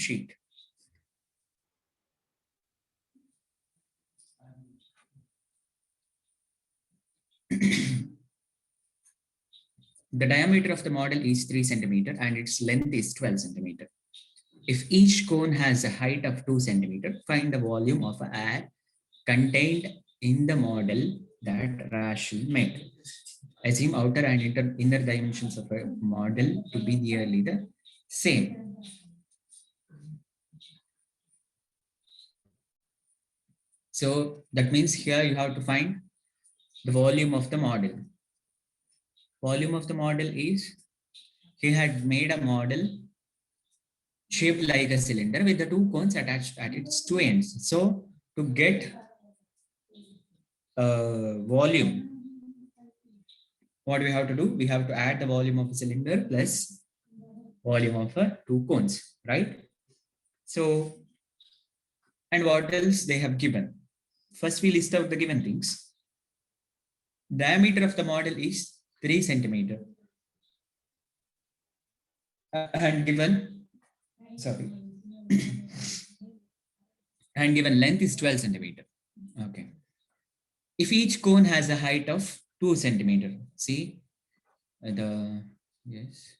sheet. The diameter of the model is 3 centimeter and its length is 12 centimeter. If each cone has a height of 2 centimeter, find the volume of air contained in the model that Rachel made. Assume outer and inner dimensions of a model to be nearly the same. So that means here you have to find the volume of the model. Volume of the model is, he had made a model shaped like a cylinder with the two cones attached at its two ends. So to get volume, what we have to do? We have to add the volume of a cylinder plus volume of two cones, right? So, and what else they have given? First, we list out the given things. Diameter of the model is 3 centimeter. And given, sorry, and given length is 12 centimeter. Okay. If each cone has a height of 2 centimeter, see yes,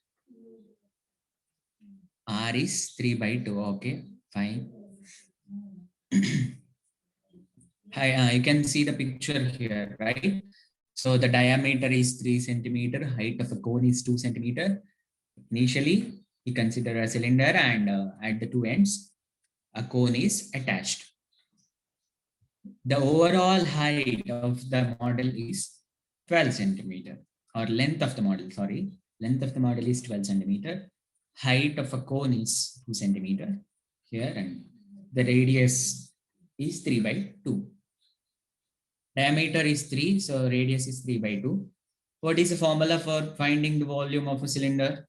R is 3 by 2. Okay, fine. You can see the picture here, right? So the diameter is 3 centimeter, height of a cone is 2 centimeter. Initially, we consider a cylinder and at the two ends, a cone is attached. The overall height of the model is 12 centimeter, or length of the model, sorry. Length of the model is 12 centimeter. Height of a cone is 2 centimeter here, and the radius is 3 by 2. Diameter is 3, so radius is 3 by 2. What is the formula for finding the volume of a cylinder?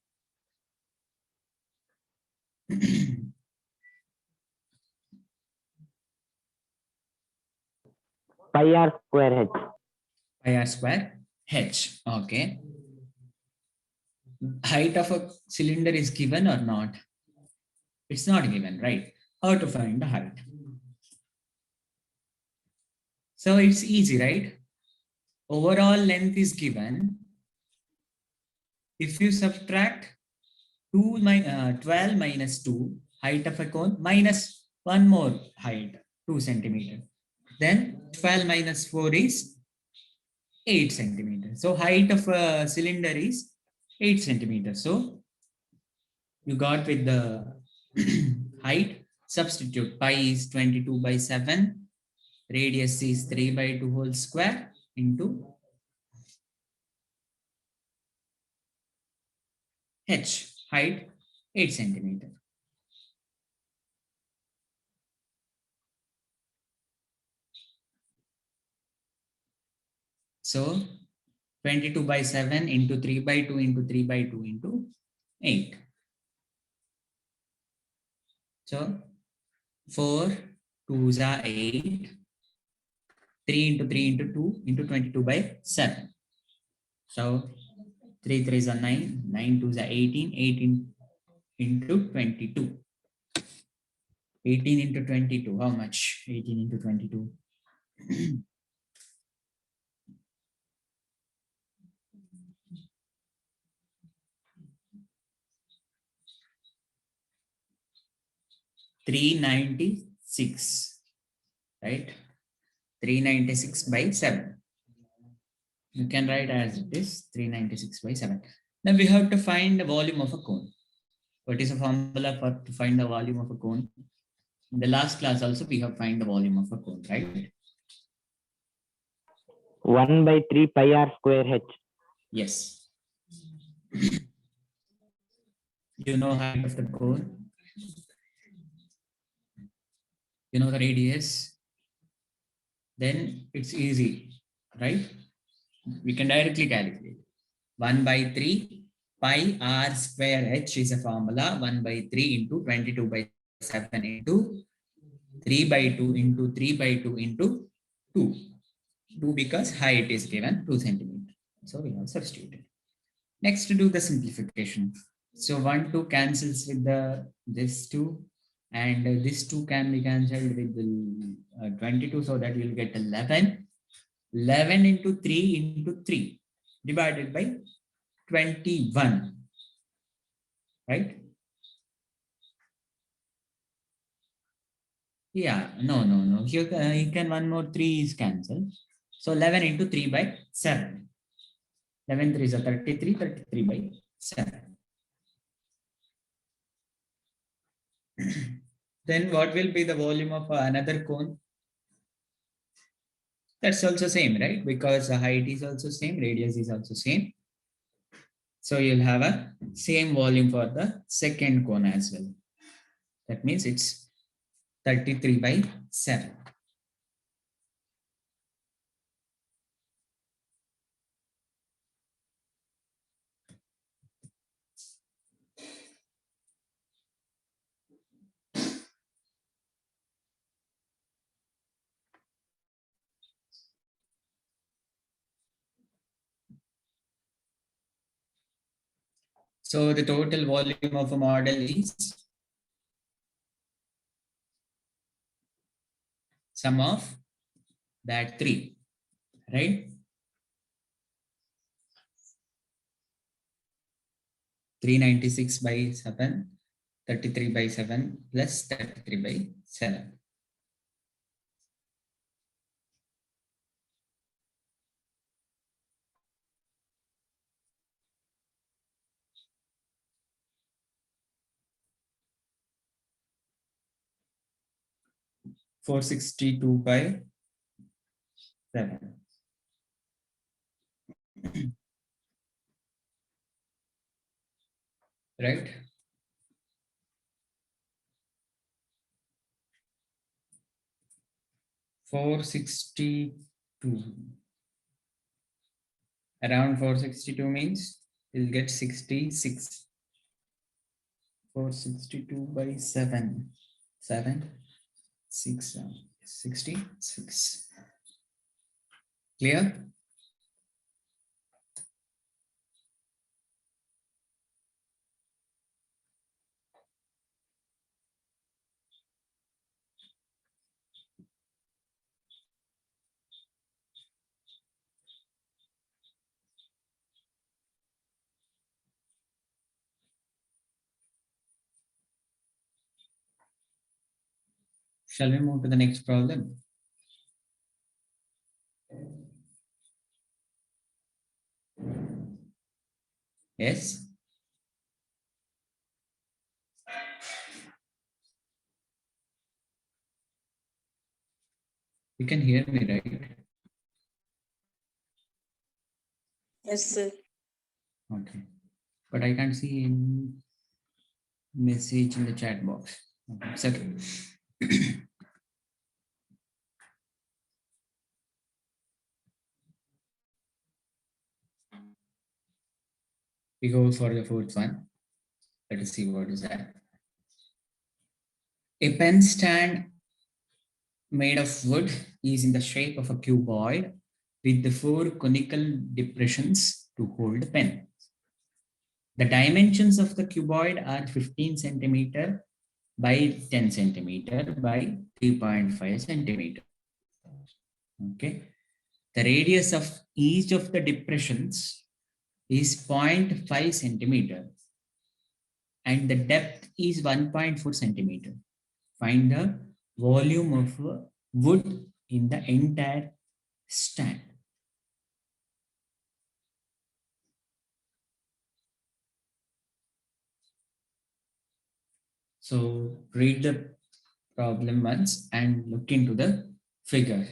Pi r square h. Pi r square h. Okay. Height of a cylinder is given or not? It's not given, right? How to find the height? So it's easy, right? Overall length is given. If you subtract 12 minus 2, height of a cone, minus one more height, 2 centimeter. Then 12 minus 4 is 8 centimeters. So height of a cylinder is 8 centimeters. So you got with the height, substitute. Pi is 22 by 7. Radius is 3 by 2 whole square into h, height 8 centimeter. So 22 by 7 into 3 by 2 into 3 by 2 into 8. So 4 2s are 8. 3 into 3 into 2 into 22 by 7. So 3 3s are 9. 9 2s are 18. 18 into 22. 18 into 22. How much? 18 into 22. 396, right? 396 by 7. You can write as it is 396 by 7. Now we have to find the volume of a cone. What is the formula for to find the volume of a cone? In the last class also we have find the volume of a cone, right? 1 by 3 pi r square h. Yes. You know height of the cone. You know the radius. Then it's easy, right? We can directly calculate. 1 by 3 pi r square h is a formula. 1 by 3 into 22 by 7 into 3 by 2 into 3 by 2 into 2. 2 because height is given 2 centimeter. So we have substituted. Next to do the simplification. So 1 2 cancels with the this 2. and this 2 can be cancelled with the 22, so that you'll get 11. 11 into 3 into 3 divided by 21, right? Yeah, no. You can one more 3 is cancelled. So 11 into 3 by 7. 11 3 is a 33, 33 by 7. Then what will be the volume of another cone? That's also same, right? Because the height is also same, radius is also same. So you'll have a same volume for the second cone as well. That means it's 33 by 7. So the total volume of a model is sum of that 3, right? 396 by 7, 33 by 7 plus 33 by 7. $462 by 7. Right? $462. Around 462 means you'll get 66. 462 by 7. 7, 6, 66. Clear? Shall we move to the next problem? Yes? You can hear me, right? Yes, sir. Okay. But I can't see any message in the chat box. Okay. It's okay. We go for the fourth one. Let us see what is that. A pen stand made of wood is in the shape of a cuboid with the 4 conical depressions to hold the pen. The dimensions of the cuboid are 15 centimeter by 10 centimeter by 3.5 centimeter. Okay. The radius of each of the depressions is 0.5 centimeter and the depth is 1.4 centimeter. Find the volume of wood in the entire stand. So read the problem once and look into the figure.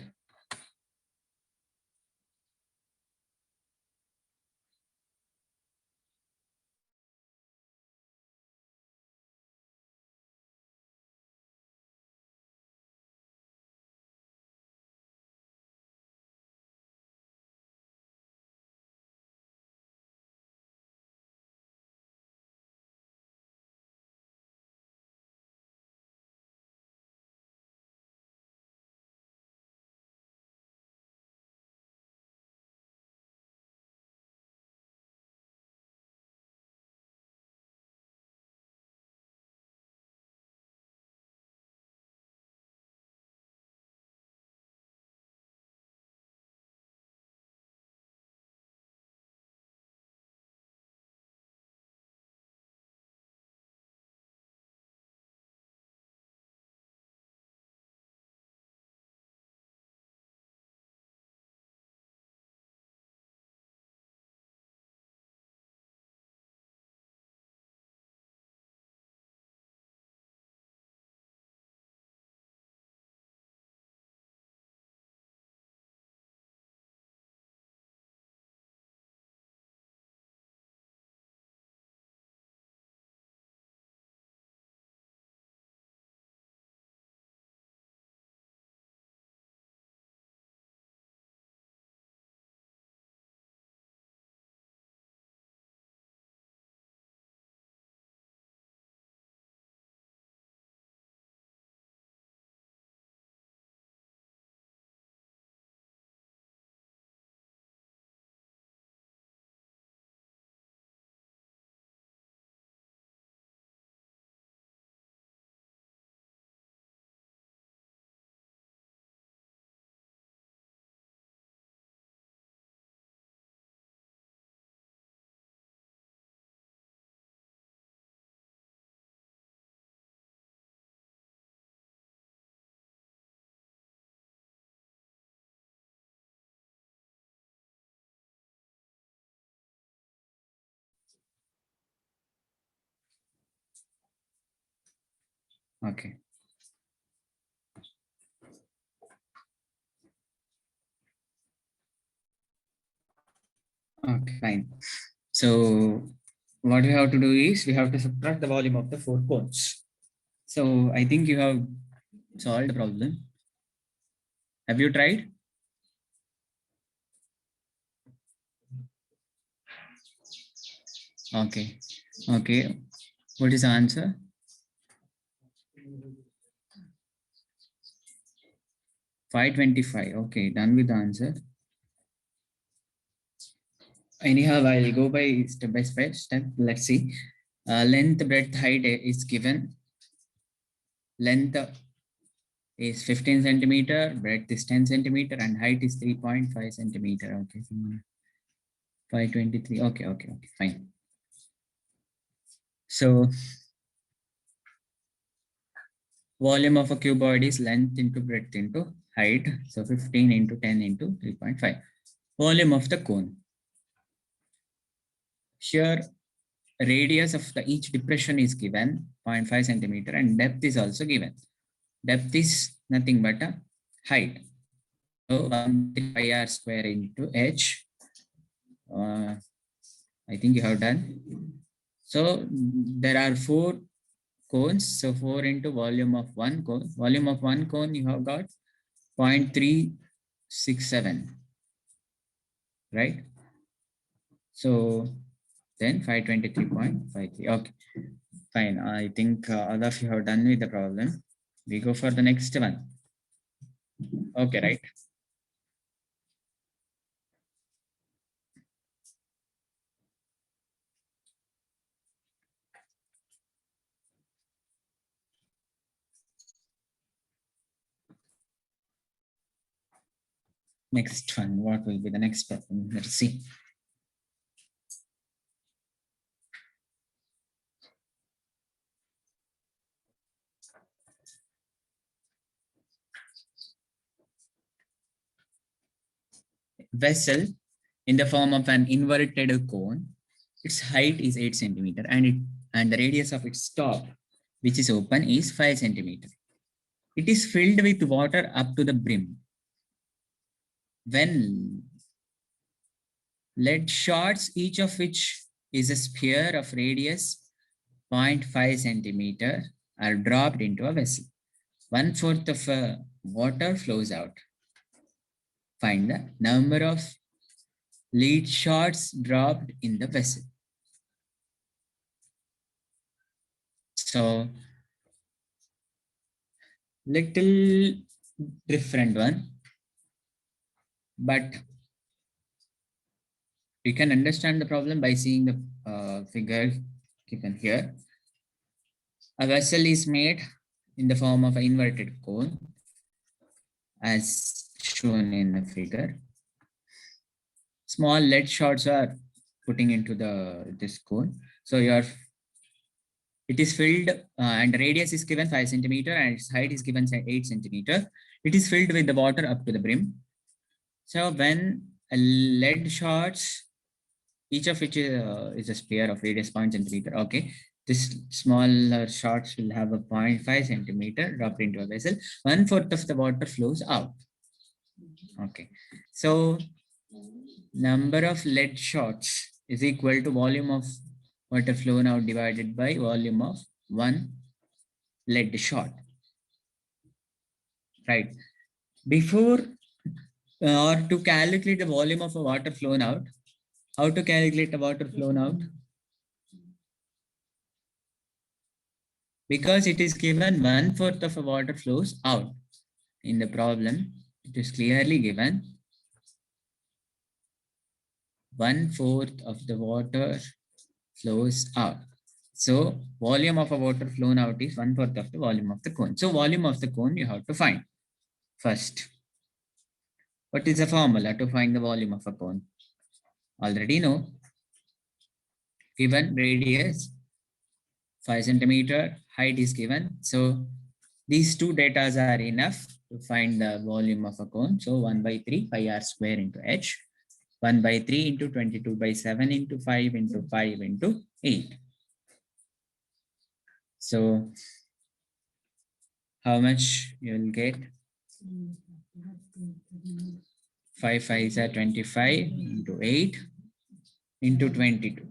Okay. Okay, fine. So what we have to do is we have to subtract the volume of the 4 cones. So I think you have solved the problem. Have you tried? Okay. Okay. What is the answer? 525. Okay, done with the answer. Anyhow, I'll go by step by step. Let's see. Length, breadth, height is given. Length is 15 centimeter, breadth is 10 centimeter, and height is 3.5 centimeter. Okay, 523. Okay, fine. So volume of a cuboid is length into breadth into height. So 15 into 10 into 3.5. Volume of the cone. Here, radius of the each depression is given 0.5 centimeter and depth is also given. Depth is nothing but a height. So 1 pi r square into h. I think you have done. So there are 4 cones. So 4 into volume of 1 cone. Volume of 1 cone you have got 0.367. Right? So then 523.53. Okay, fine. I think all of you have done with the problem. We go for the next one. Okay, right? Next one. What will be the next problem? Let's see. Vessel in the form of an inverted cone. Its height is 8 centimeter and the radius of its top, which is open, is 5 centimeter. It is filled with water up to the brim. When lead shots, each of which is a sphere of radius 0.5 centimeter, are dropped into a vessel. 1/4 of water flows out. Find the number of lead shots dropped in the vessel. So, little different one, but you can understand the problem by seeing the figure given here. A vessel is made in the form of an inverted cone, as shown in the figure. Small lead shots are putting into this cone. So it is filled and the radius is given 5 centimeter and its height is given 8 centimeter. It is filled with the water up to the brim. So when a lead shots, each of which is a sphere of radius 0.5 centimeter. Okay, this smaller shots will have a 0.5 centimeter dropped into a vessel. 1/4 of the water flows out. Okay, so number of lead shots is equal to volume of water flown out divided by volume of 1 lead shot. Right. Before or to calculate the volume of a water flown out, how to calculate the water flown out? Because it is given 1/4 of a water flows out. In the problem, it is clearly given 1/4 of the water flows out. So volume of a water flown out is 1/4 of the volume of the cone. So volume of the cone you have to find first. What is the formula to find the volume of a cone? Already know. Given radius 5 centimeter, height is given. So these two data are enough to find the volume of a cone. So 1/3 pi r square into h. 1/3 into 22/7 into 5 into 5 into 8. So how much you will get? 5 5s are 25 into 8 into 22.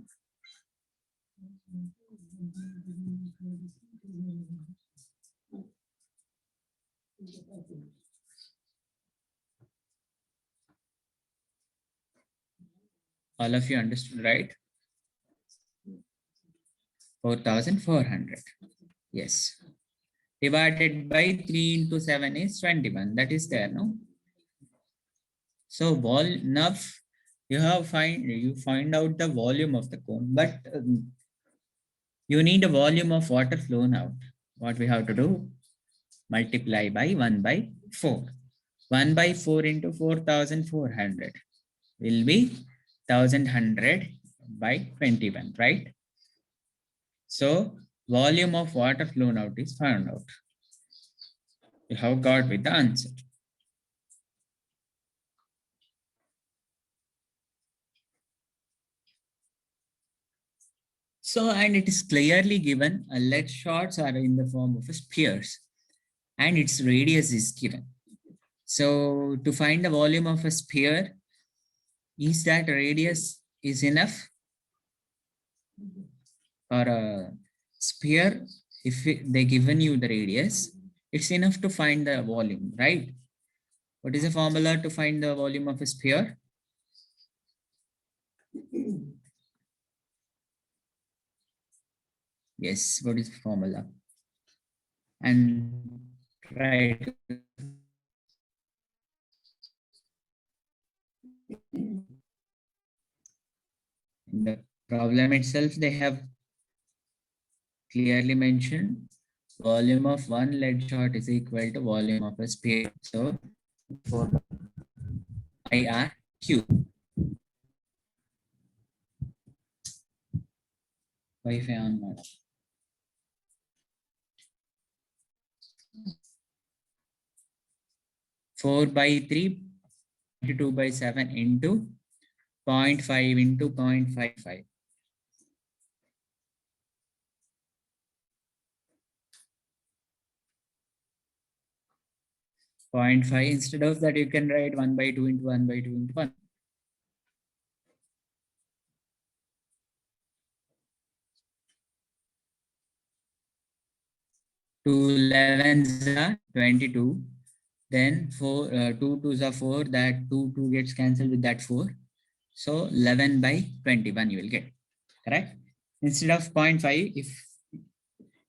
All of you understood, right? 4,400. Yes. Divided by 3 into 7 is 21. That is there, no? So now you find out the volume of the cone, but you need a volume of water flown out. What we have to do? Multiply by 1 by 4. 1 by 4 into 4,400 will be 1,100 by 21, right? So volume of water flown out is found out. You have got with the answer. So, and it is clearly given, lead shots are in the form of spheres and its radius is given. So to find the volume of a sphere, is that radius is enough? For a sphere, if they given you the radius, it's enough to find the volume, right? What is the formula to find the volume of a sphere? Yes, what is the formula? And right. In the problem itself, they have clearly mentioned volume of one lead shot is equal to volume of a sphere. So for IR cube. Wi-Fi on mode. Four by 3, 22 by 7 into 0.5 into 0.55. 0.5, instead of that, you can write 1 by 2 into 1 by 2 into 1. Two 11s are 22. Then 2 2s are 4. That 2 gets cancelled with that 4. So 11 by 21 you will get. Correct? Instead of 0.5,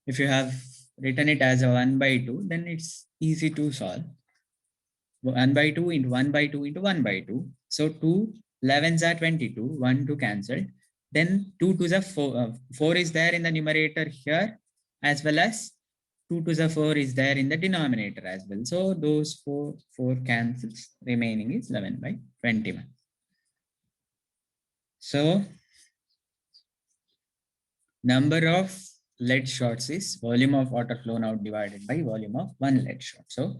if you have written it as a 1 by 2, then it's easy to solve. 1 by 2 into 1 by 2 into 1 by 2. So 2 11s are 22, 1 2 cancelled. Then 2 2s are 4. 4 is there in the numerator here, as well as 2 2s are 4 is there in the denominator as well. So those 4 cancels. Remaining is 11 by 21. So number of lead shots is volume of water flown out divided by volume of one lead shot. So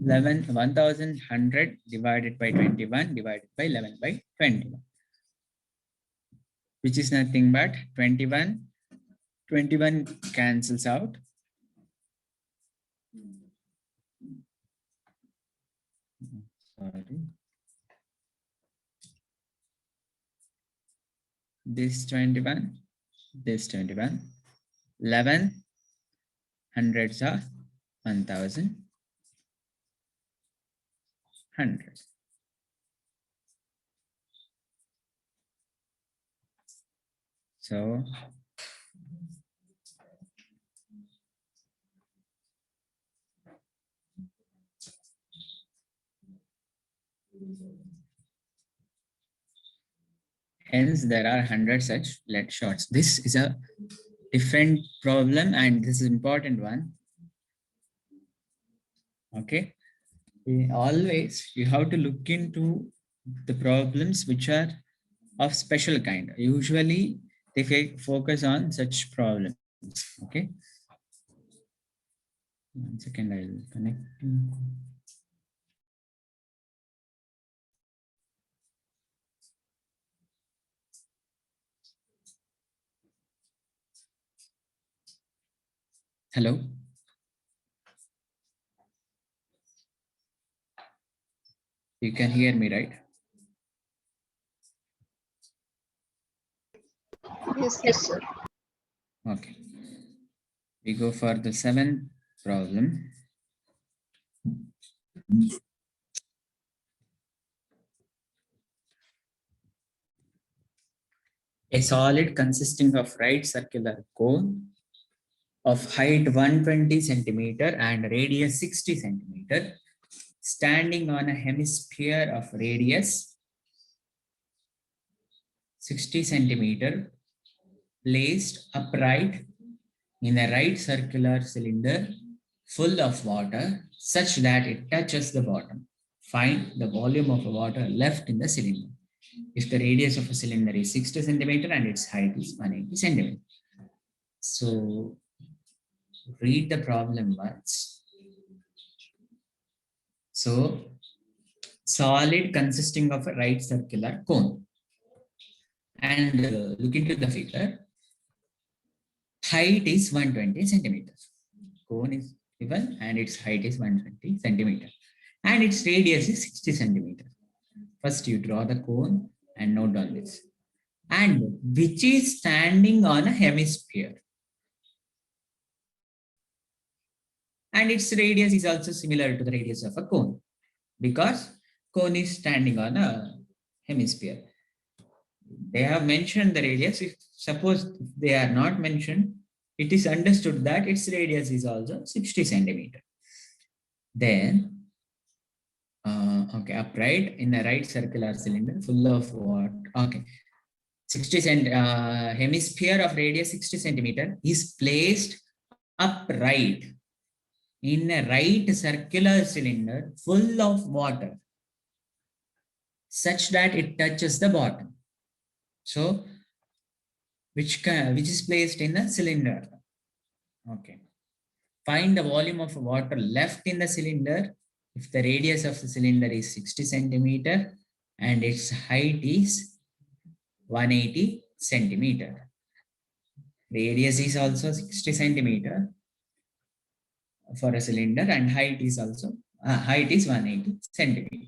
1,100 divided by 21 divided by 11 by 21, which is nothing but 21. 21 cancels out. Sorry. This 21, this 21. 11 hundreds are 1,000 hundreds. So hence there are 100 such lead shots. This is a different problem and this is an important one. Okay. Always you have to look into the problems which are of special kind. Usually they focus on such problems. Okay. 1 second, I'll connect. Hello. You can hear me, right? Yes, sir. Okay. We go for the 7th problem. A solid consisting of right circular cone of height 120 centimeter and radius 60 centimeter, standing on a hemisphere of radius 60 centimeter, placed upright in a right circular cylinder full of water such that it touches the bottom. Find the volume of water left in the cylinder if the radius of a cylinder is 60 centimeter and its height is 180 centimeter. So read the problem once. So solid consisting of a right circular cone. And look into the figure. Height is 120 centimeters. Cone is given and its height is 120 centimeter. And its radius is 60 centimeter. First you draw the cone and note on this. And which is standing on a hemisphere. And its radius is also similar to the radius of a cone because cone is standing on a hemisphere. They have mentioned the radius. If suppose they are not mentioned, it is understood that its radius is also 60 centimeter. Then, okay, upright in a right circular cylinder full of water. Okay, 60 hemisphere of radius 60 centimeter is placed upright in a right circular cylinder full of water such that it touches the bottom. So, which is placed in a cylinder. Okay. Find the volume of water left in the cylinder if the radius of the cylinder is 60 centimeter and its height is 180 centimeter. Radius is also 60 centimeter for a cylinder and height is also 180 centimeter.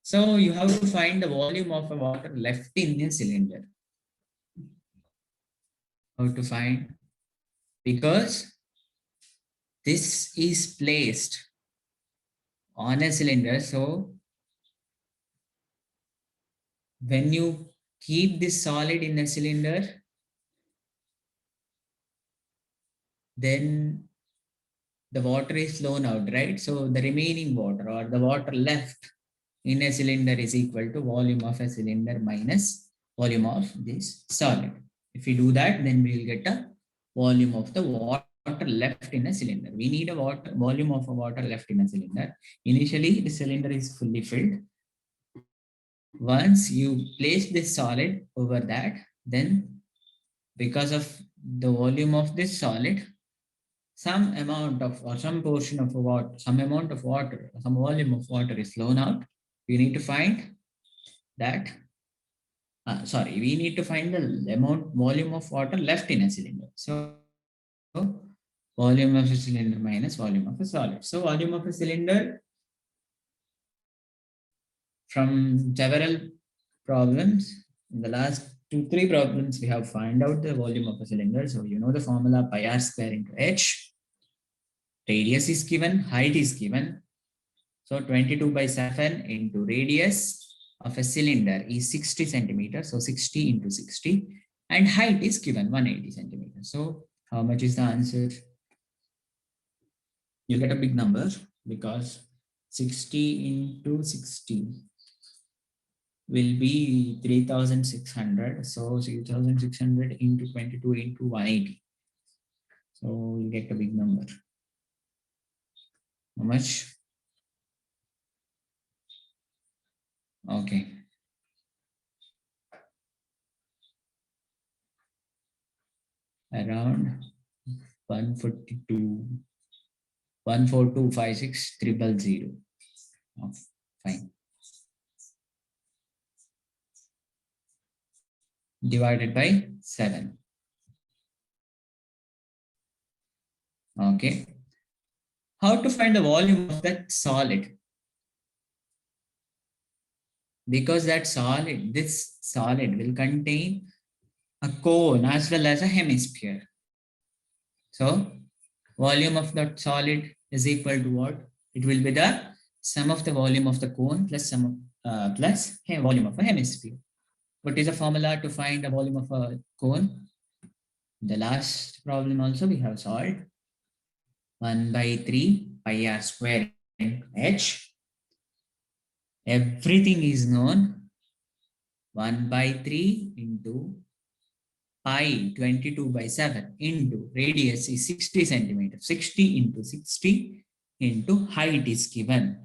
So you have to find the volume of water left in a cylinder. How to find? Because this is placed on a cylinder. So when you keep this solid in a cylinder, then the water is flown out, right? So the remaining water or the water left in a cylinder is equal to volume of a cylinder minus volume of this solid. If we do that, then we will get a volume of the water left in a cylinder. We need a volume of a water left in a cylinder. Initially, the cylinder is fully filled. Once you place this solid over that, then because of the volume of this solid, some amount of or some portion of water, some amount of water, some volume of water is flown out. We need to find that. We need to find the volume of water left in a cylinder. So volume of a cylinder minus volume of a solid. So volume of a cylinder, from several problems, in the last 2-3 problems, we have found out the volume of a cylinder. So you know the formula pi r square into h. Radius is given, height is given. So 22/7 into radius of a cylinder is 60 centimeters. So 60 into 60. And height is given 180 centimeters. So how much is the answer? You get a big number because 60 into 60 will be 3,600. So 3,600 into 22 into 180. So you get a big number. How much? Okay. Around 142, 14256,000. Oh, fine. Divided by 7. Okay. How to find the volume of that solid? because that solid, this solid will contain a cone as well as a hemisphere. So volume of that solid is equal to what? It will be the sum of the volume of the cone plus volume of a hemisphere. What is the formula to find the volume of a cone? The last problem also we have solved. 1 by 3 pi r square h. Everything is known. 1 by 3 into pi 22 by 7 into radius is 60 centimeters. 60 into 60 into height is given.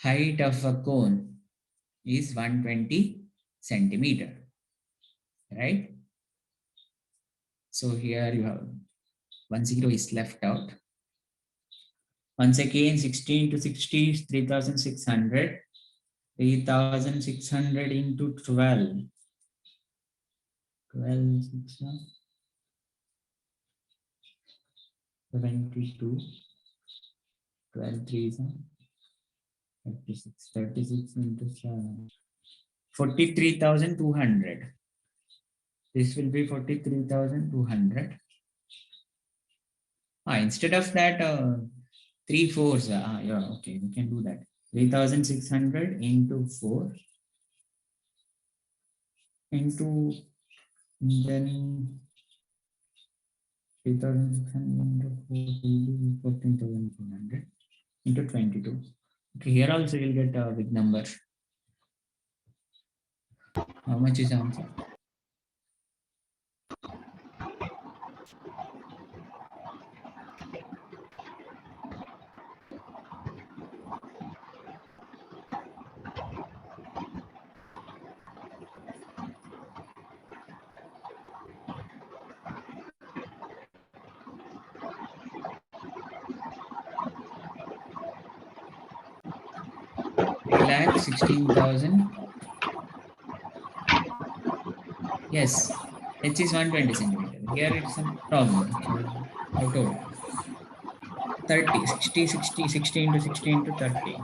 Height of a cone is 120 centimeter. Right? So here you have 10 is left out. Once again, 60 into 60 is 3,600. 3,600 into 12. 12, 6, 72. 12, 3 is 36. 36 into 7. 43,200. This will be 43,200. Instead of that, 3 4s. Yeah, okay, we can do that. 3,600 into 4 into then 3,600 into 14,400 into 22. Okay, here also you'll get a big number. How much is the answer? Lakh 16,000. Yes, h is 120 centimeter. Here it's a problem. So I told 30, 60, 60, 60 into 60 into 30.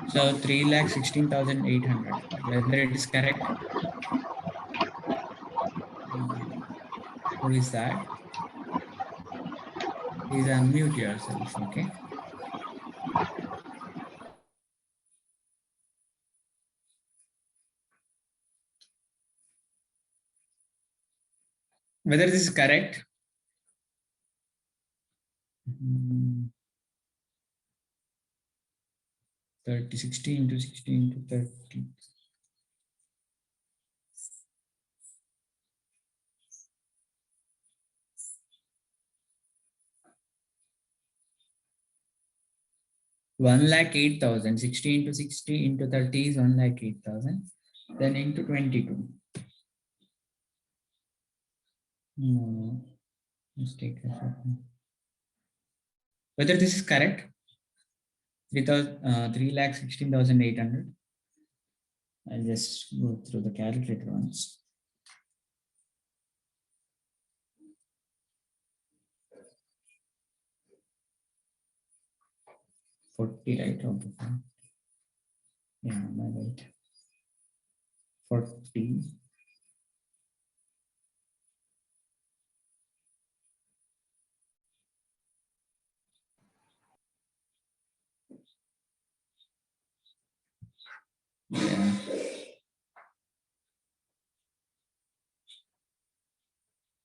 So 3,16,800. Whether it is correct? Who is that? Please unmute yourself, okay? Whether this is correct? 30, 60 into 60 into 30. One lakh 8,000. 60 into 60 into 30 is 1,08,000. Then into 22. No, mistake has happened. Whether this is correct? 3,16,800. I'll just go through the calculator once. $40, right? Okay. Yeah, my right. 40. Yeah.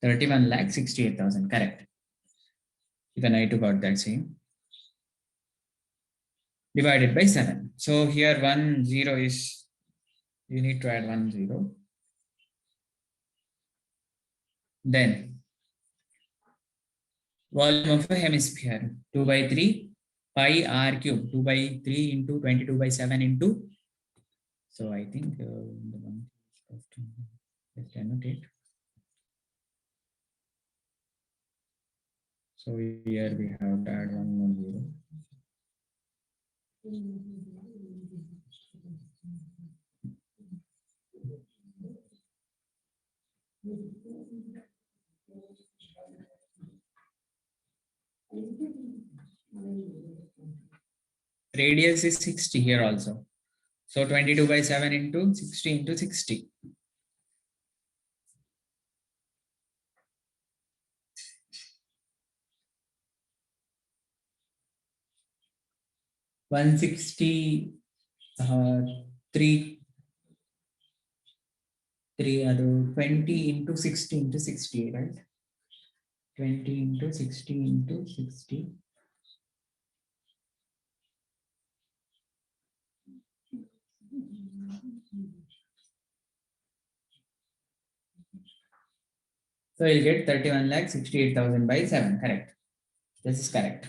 31,68,000. Correct. Even I too got that same. Divided by 7. So here 1 0 is, you need to add 1 0. Then volume of a hemisphere 2 by 3 pi r cube. 2 by 3 into 22 by 7 into. So I think the one let's annotate. So here we have to add 1 more 0. Radius is 60 here also. So 22 by 7 into 60 into 60. Three 20 into 60 into 60, right? 20 into 60 into 60. So you'll get 31,68,000 by 7, correct? This is correct.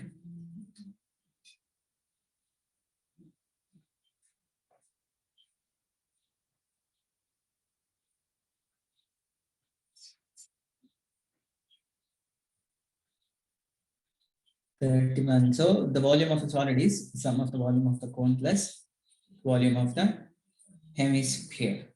So the volume of the solid is sum of the volume of the cone plus volume of the hemisphere.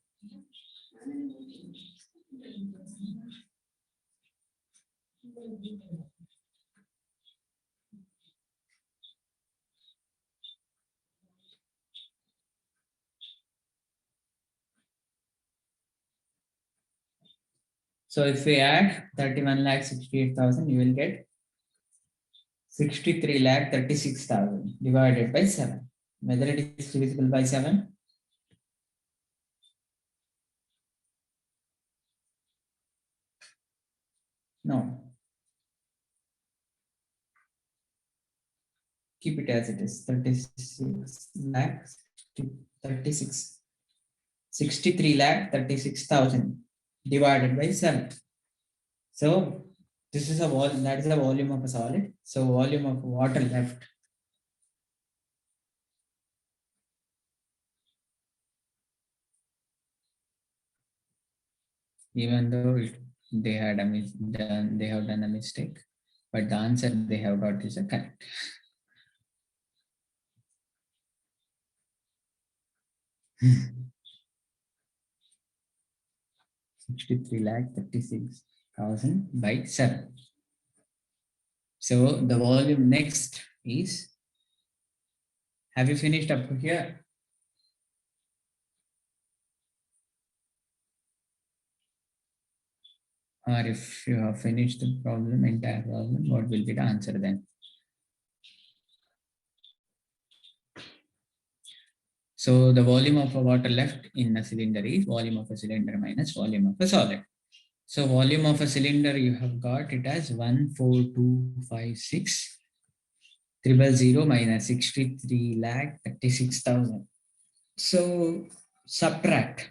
So if we add 31,68,000, you will get 63,36,000 divided by 7. Whether it is divisible by 7? No. Keep it as it is. 36 lakhs, 36, 63,36,000 divided by 7. So this is a volume, that is the volume of a solid. So volume of water left. Even though they had they have done a mistake, but the answer they have got is a correct. Hmm. 63,36,000 by 7. So the volume next is, have you finished up to here? Or if you have finished the problem, entire problem, what will be the answer then? So the volume of a water left in a cylinder is volume of a cylinder minus volume of a solid. So volume of a cylinder, you have got it as 14256,000 minus 63,36,000. So subtract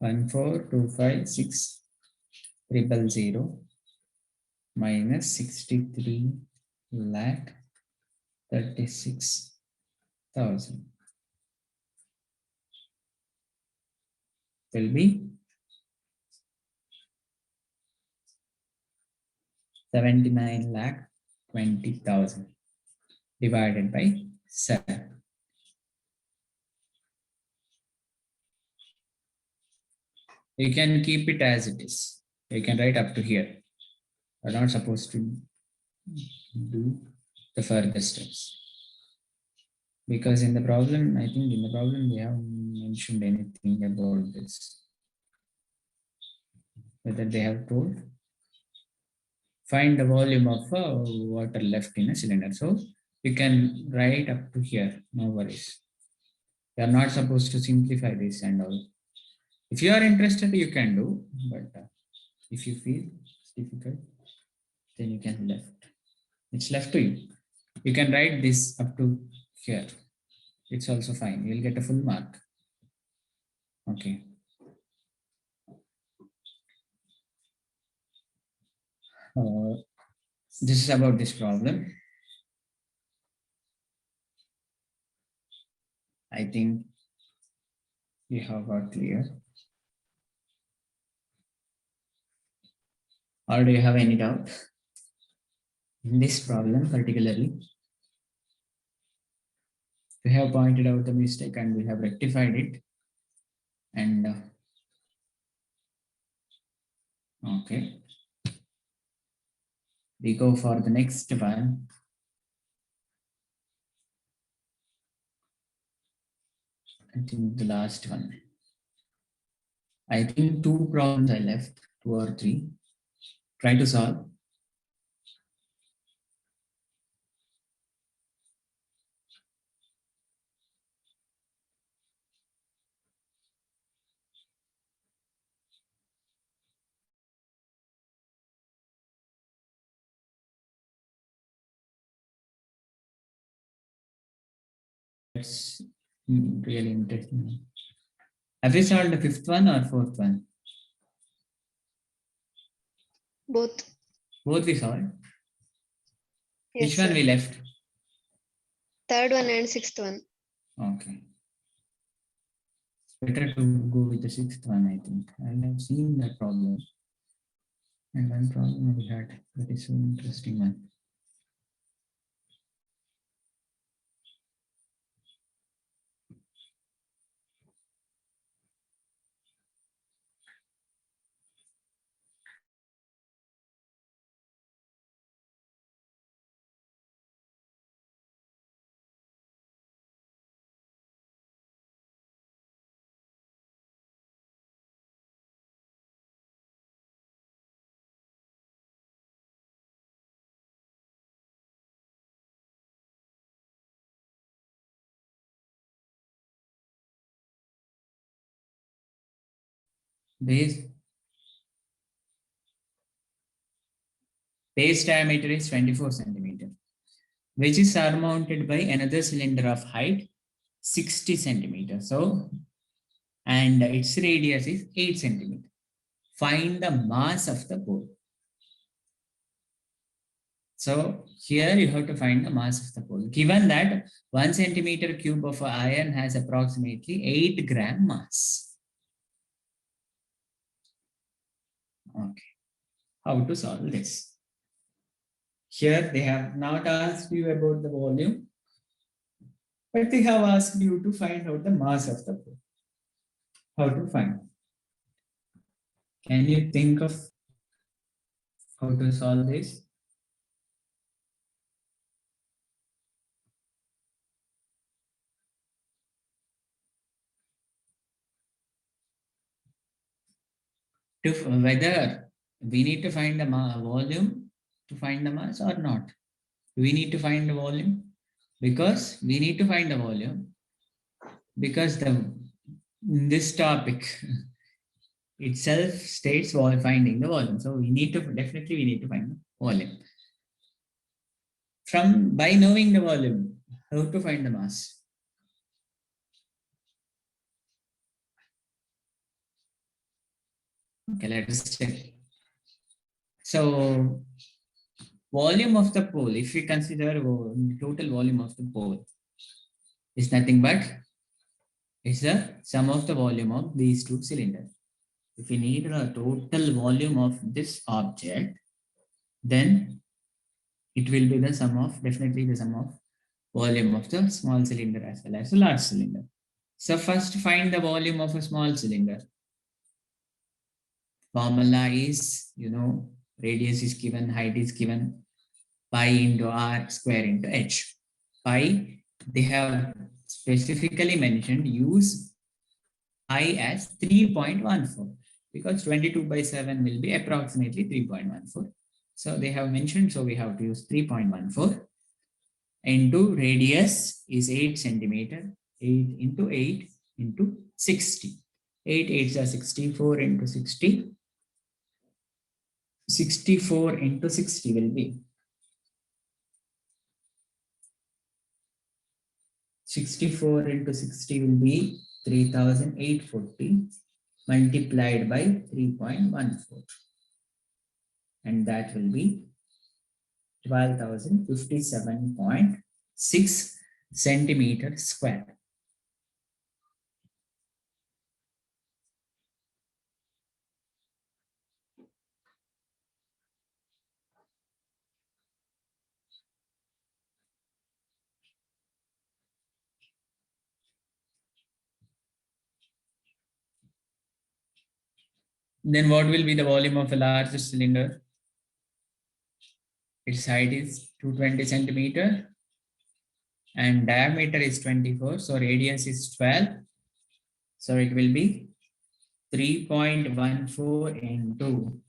14256,000 minus 63,36,000 will be 79,20,000 divided by 7. You can keep it as it is. You can write up to here. We're not supposed to do the further steps. Because in the problem, I think in the problem, they haven't mentioned anything about this. Whether they have told, find the volume of water left in a cylinder. So you can write up to here, no worries. You are not supposed to simplify this and all. If you are interested, you can do, but if you feel it's difficult, then you can left. It's left to you. You can write this up to here. It's also fine. You'll get a full mark. Okay. This is about this problem. I think we have got clear. Or do you have any doubt in this problem particularly? We have pointed out the mistake and we have rectified it. And okay. We go for the next one. I think the last one. I think 2 problems I left, 2 or 3. Try to solve. It's really interesting. Have you solved the 5th one or 4th one? Both. Both we solved. Yes, Which one sir. we left? Third one and sixth one. Okay. Better to go with the 6th one, I think. I have seen that problem. And one problem we had that is so interesting one. Base diameter is 24 centimeter, which is surmounted by another cylinder of height 60 centimeter. So, and its radius is 8 centimeter. Find the mass of the pole. So here you have to find the mass of the pole. Given that 1 centimeter cube of iron has approximately 8 gram mass. Okay. How to solve this? Here they have not asked you about the volume, but they have asked you to find out the mass of the pole. How to find? Can you think of how to solve this? To whether we need to find the volume to find the mass or not? We need to find the volume because we need to find the volume because this topic itself states while finding the volume. So we need to definitely find the volume. From by knowing the volume, how to find the mass? Okay, let us check. So volume of the pole, if we consider total volume of the pole, is nothing but it's the sum of the volume of these two cylinders. If we need a total volume of this object, then it will be the sum of, definitely the sum of volume of the small cylinder as well as the large cylinder. So first find the volume of a small cylinder. Formula is, radius is given, height is given, pi into r square into h. Pi, they have specifically mentioned use pi as 3.14 because 22 by 7 will be approximately 3.14. So they have mentioned, so we have to use 3.14 into radius is 8 centimeter, 8 into 8 into 60. 8 8s are 64 into 60. 64 into 60 will be 64 into 60 will be 3,840 multiplied by 3.14. And that will be 12,057.6 centimeters square. Then what will be the volume of a larger cylinder? its height is 220 centimeter and diameter is 24. So radius is 12. So it will be 3.14 into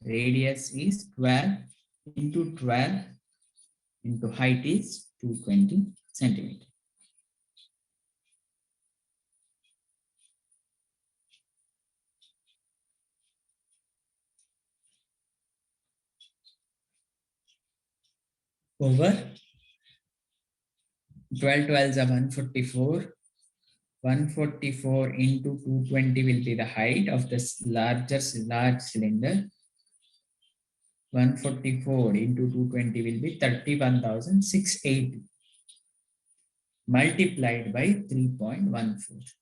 radius is 12 into 12 into height is 220 centimeter. Over 12 12s are 144. 144 into 220 will be the height of this large cylinder. 144 into 220 will be 31,680 multiplied by 3.14.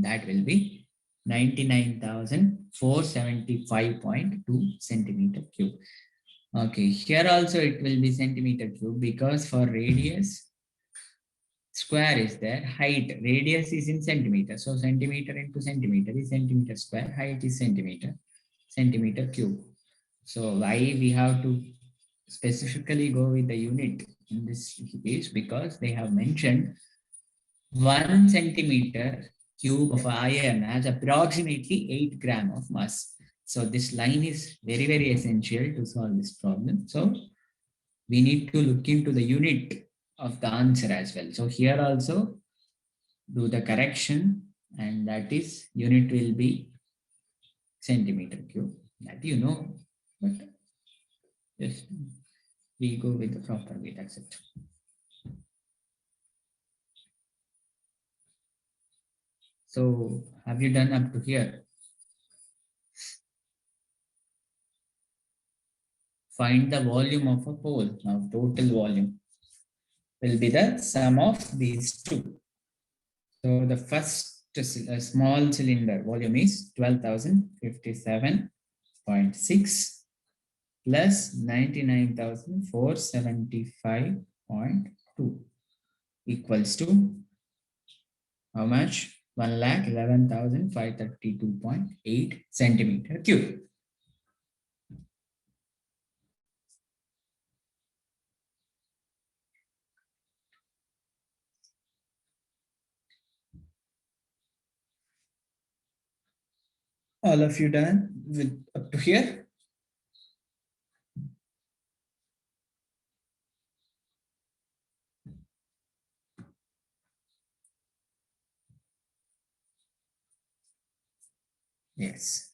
That will be 99,475.2 centimeter cube. Okay, here also it will be centimeter cube because for radius, square is there, height, radius is in centimeter. So centimeter into centimeter is centimeter square, height is centimeter cube. So why we have to specifically go with the unit in this case? Because they have mentioned 1 centimeter cube of iron has approximately 8 gram of mass. So this line is very, very essential to solve this problem. So we need to look into the unit of the answer as well. So here also do the correction, and that is unit will be centimeter cube. That you know, but yes, we go with the proper way, that's it. So have you done up to here? Find the volume of a pole. Now total volume will be the sum of these two. So the first small cylinder volume is 12,057.6 plus 99,475.2 equals to how much? 1,11,532.8 centimeter cube. All of you done with up to here? Yes.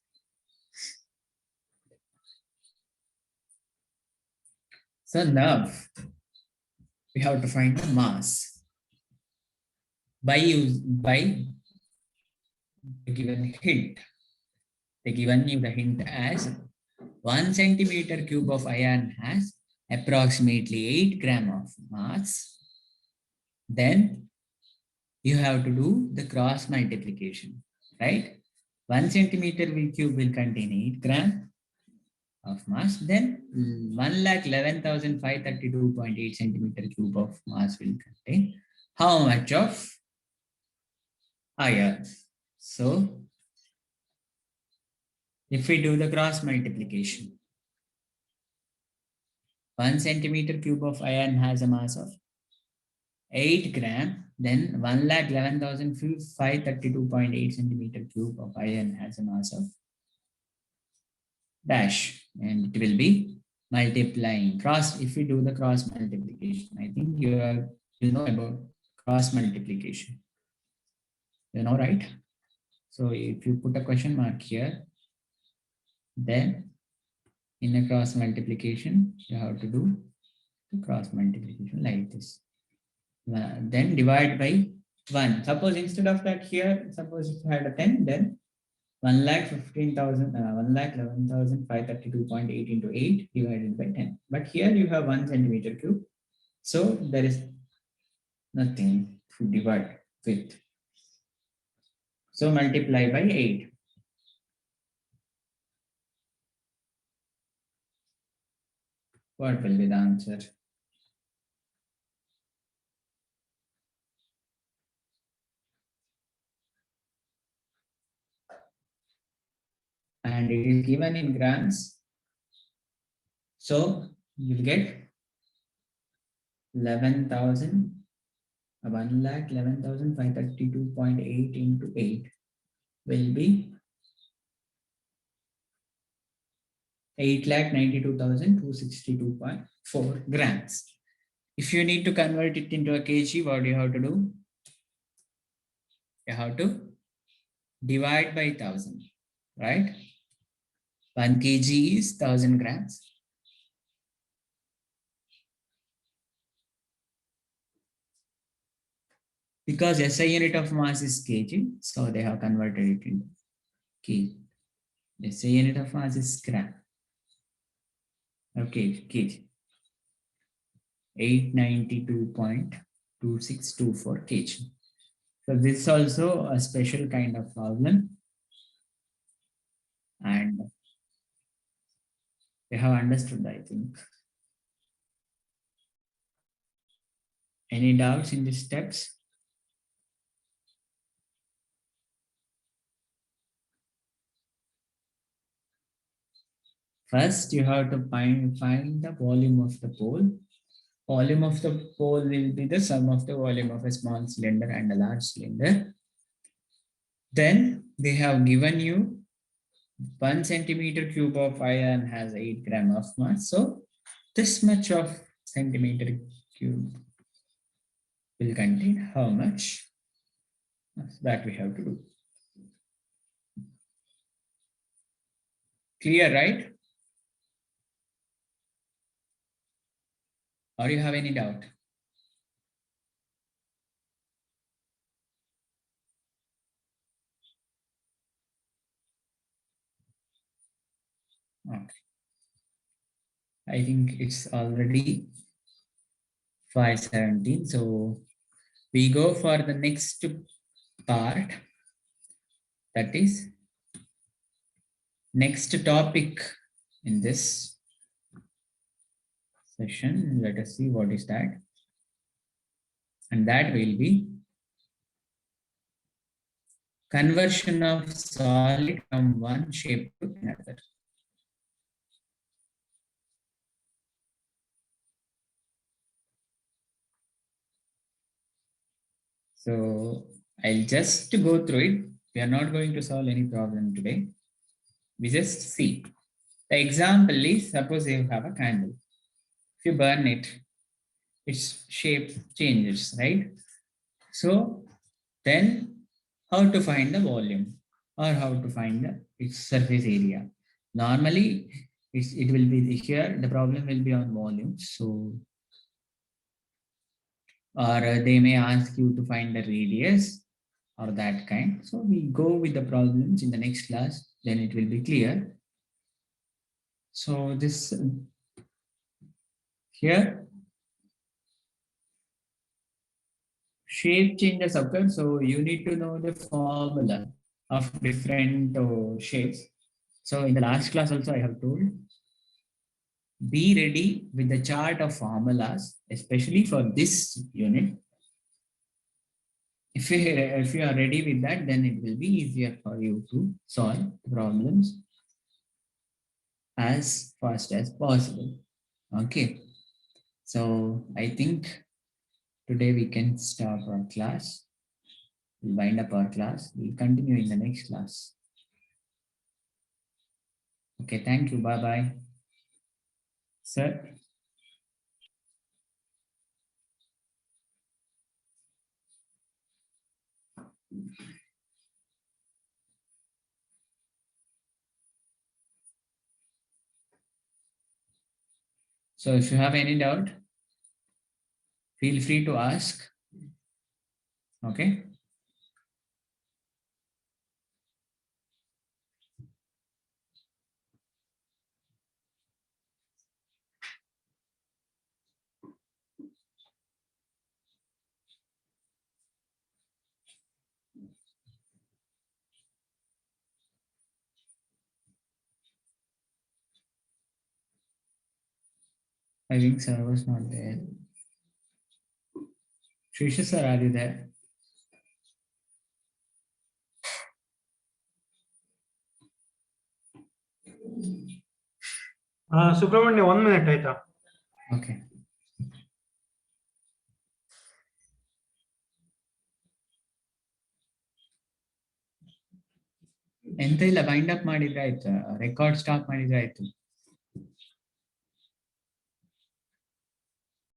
So now we have to find the mass by the given hint. They given you the hint as 1 centimeter cube of iron has approximately 8 gram of mass. Then you have to do the cross multiplication, right? 1 centimeter cube will contain 8 gram of mass. Then 1,11,532.8 centimeter cube of mass will contain how much of iron? So if we do the cross multiplication, 1 centimeter cube of iron has a mass of 8 gram, then 1,11,532.8 centimeter cube of iron has a mass of dash, and it will be multiplying cross. If we do the cross multiplication, I think you know about cross multiplication, you know, right? So if you put a question mark here, then in a cross multiplication you have to do the cross multiplication like this. Then divide by 1. Suppose instead of that here, suppose if you had a 10, then 1,11,532.8 into 8 divided by 10. But here you have 1 centimeter cube. So there is nothing to divide with. So multiply by 8. What will be the answer? And it is given in grams. So you will get 11,000, 1,11,532.8 into 8 will be 8,92,262.4 grams. If you need to convert it into a kg, what do you have to do? You have to divide by 1,000, right? 1 kg is 1,000 grams. Because SI unit of mass is kg, so they have converted it into kg. SI unit of mass is gram. Okay, kg. 892.2624 kg. So this is also a special kind of problem. And they have understood, I think. Any doubts in these steps? First, you have to find the volume of the pole. Volume of the pole will be the sum of the volume of a small cylinder and a large cylinder. Then they have given you 1 centimeter cube of iron has 8 grams of mass. So this much of centimeter cube will contain how much? That we have to do. Clear, right? Or you have any doubt? Okay. I think it's already 5:17. So we go for the next part. That is next topic in this session. Let us see what is that. And that will be conversion of solid from one shape to another. So I'll just go through it. We are not going to solve any problem today. We just see. The example is, suppose you have a candle. If you burn it, its shape changes, right? So then how to find the volume or how to find its surface area? Normally, it will be here, the problem will be on volume. So, or they may ask you to find the radius or that kind. So we go with the problems in the next class, then it will be clear. So this here, shape changes occur. So you need to know the formula of different shapes. So in the last class also I have told, be ready with the chart of formulas, especially for this unit. If you are ready with that, then it will be easier for you to solve problems as fast as possible. Okay. So I think today we can stop our class. We'll wind up our class. We'll continue in the next class. Okay, thank you. Bye-bye. Sir. So if you have any doubt, feel free to ask. Okay. I think sir was not there. Shrisha sir, are you there? Subramanya, 1 minute, Aita. Okay. ಎಂತ ಇಲ್ಲ, bind up ಮಾಡಿದ್ರೆ ಆಯ್ತು, record stop ಮಾಡಿದ್ರೆ ಆಯ್ತು.